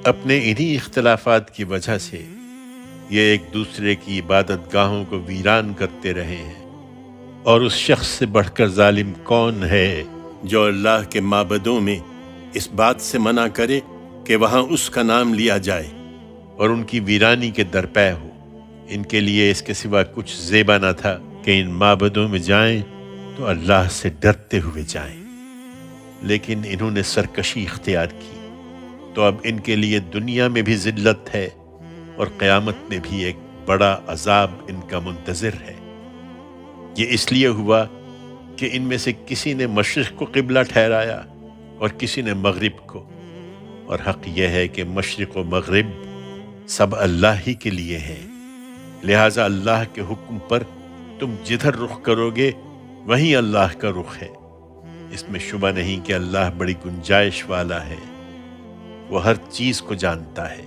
اپنے انہی اختلافات کی وجہ سے یہ ایک دوسرے کی عبادت گاہوں کو ویران کرتے رہے ہیں، اور اس شخص سے بڑھ کر ظالم کون ہے جو اللہ کے معبدوں میں اس بات سے منع کرے کہ وہاں اس کا نام لیا جائے اور ان کی ویرانی کے درپے ہو۔ ان کے لیے اس کے سوا کچھ زیبا نہ تھا کہ ان معبدوں میں جائیں تو اللہ سے ڈرتے ہوئے جائیں، لیکن انہوں نے سرکشی اختیار کی، تو اب ان کے لیے دنیا میں بھی ذلت ہے اور قیامت میں بھی ایک بڑا عذاب ان کا منتظر ہے۔ یہ اس لیے ہوا کہ ان میں سے کسی نے مشرق کو قبلہ ٹھہرایا اور کسی نے مغرب کو، اور حق یہ ہے کہ مشرق و مغرب سب اللہ ہی کے لیے ہیں، لہٰذا اللہ کے حکم پر تم جدھر رخ کرو گے وہیں اللہ کا رخ ہے۔ اس میں شبہ نہیں کہ اللہ بڑی گنجائش والا ہے، وہ ہر چیز کو جانتا ہے۔